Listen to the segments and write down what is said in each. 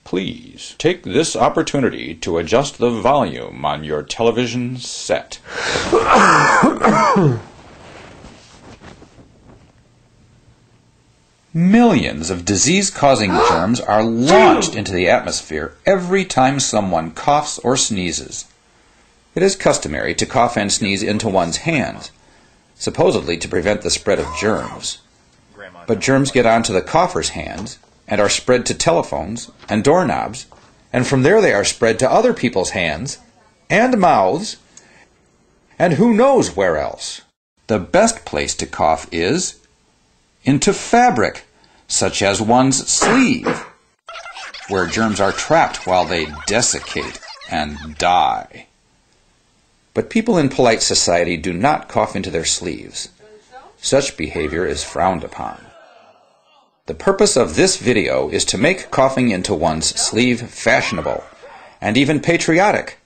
Please take this opportunity to adjust the volume on your television set. Millions of disease-causing germs are launched into the atmosphere every time someone coughs or sneezes. It is customary to cough and sneeze into one's hands, supposedly to prevent the spread of germs. But germs get onto the cougher's hands and are spread to telephones and doorknobs, and from there they are spread to other people's hands and mouths, and who knows where else. The best place to cough is into fabric, such as one's sleeve, where germs are trapped while they desiccate and die. But people in polite society do not cough into their sleeves. Such behavior is frowned upon. The purpose of this video is to make coughing into one's sleeve fashionable and even patriotic.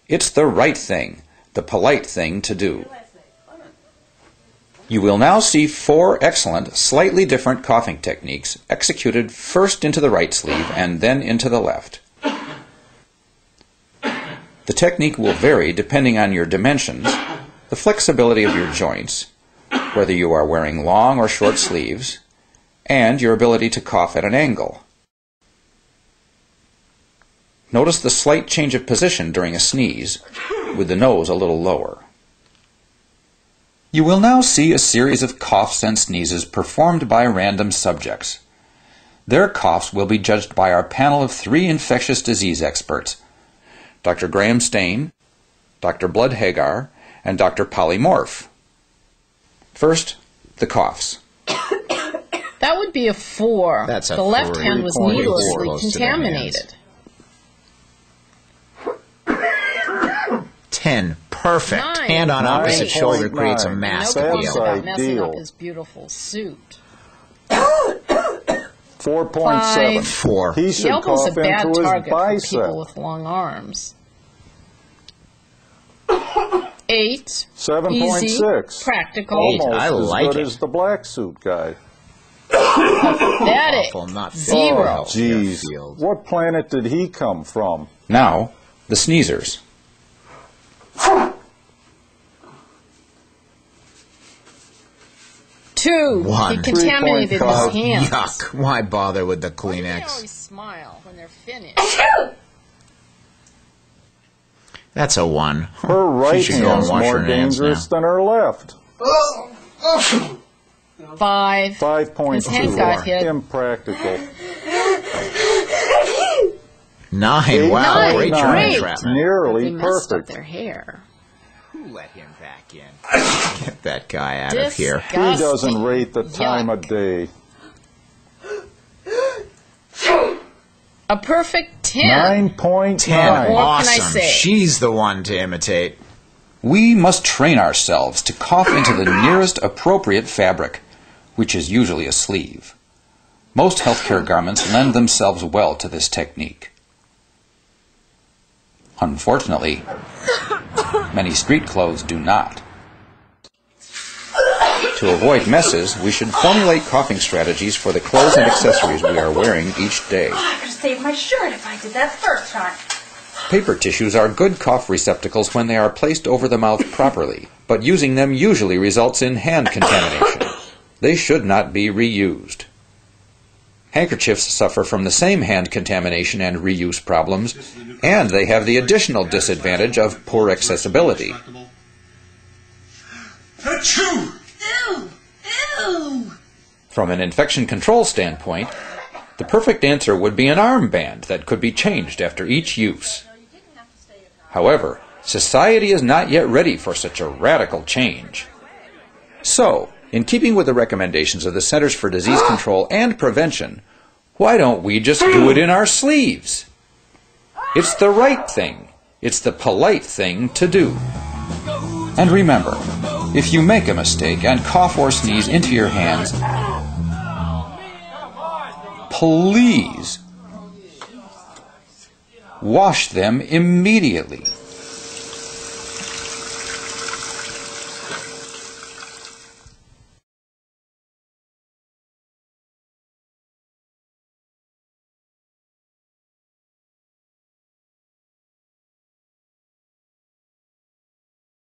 It's the right thing, the polite thing to do. You will now see 4 excellent, slightly different coughing techniques executed first into the right sleeve and then into the left. The technique will vary depending on your dimensions, the flexibility of your joints, whether you are wearing long or short sleeves, and your ability to cough at an angle. Notice the slight change of position during a sneeze, with the nose a little lower. You will now see a series of coughs and sneezes performed by random subjects. Their coughs will be judged by our panel of 3 infectious disease experts, Dr. Graham Stain, Dr. Blood Hagar, and Dr. Polymorph. First, the coughs. That would be a 4. That's a the left 3. hand was needlessly contaminated. 10. Perfect. 9. Hand on opposite 9.9. shoulder creates a mask No appeal. comment about messing ideal. up his beautiful suit. 4.7. 4. He The should elbow's a cough bad into his target for people bicep. with long arms. 8. 7.6. Easy, practical, Almost I like as good it. as the black suit guy. pathetic, Awful, not 0. Jeez, Field. what planet did he come from? Now, the sneezers. 2. 1. He contaminated his 3.5. hands. Yuck. Why bother with the They Kleenex? always smile when they're finished. That's a 1. Her right should go and hand's wash more her hands dangerous now. than her left. 5. 5.2. His hand got hit. Impractical. 9. Wow, 9. great germ Great. entrapment. Nearly They messed up perfect. their hair. Who let him back in? Get that guy out of here. He doesn't rate the time Yuck. of day. A perfect 10. 9.9. 10. What can I Awesome. say? She's the one to imitate. We must train ourselves to cough into the nearest appropriate fabric, which is usually a sleeve. Most healthcare garments lend themselves well to this technique. Unfortunately, many street clothes do not. To avoid messes, we should formulate coughing strategies for the clothes and accessories we are wearing each day. I could have saved my shirt if I did that first time. Paper tissues are good cough receptacles when they are placed over the mouth properly, but using them usually results in hand contamination. They should not be reused. Handkerchiefs suffer from the same hand contamination and reuse problems, and they have the additional disadvantage of poor accessibility. Achoo! Ew! Ew! From an infection control standpoint, the perfect answer would be an armband that could be changed after each use. However, society is not yet ready for such a radical change. So, in keeping with the recommendations of the Centers for Disease Control and Prevention, why don't we just do it in our sleeves? It's the right thing. It's the polite thing to do. And remember, if you make a mistake and cough or sneeze into your hands, please wash them immediately.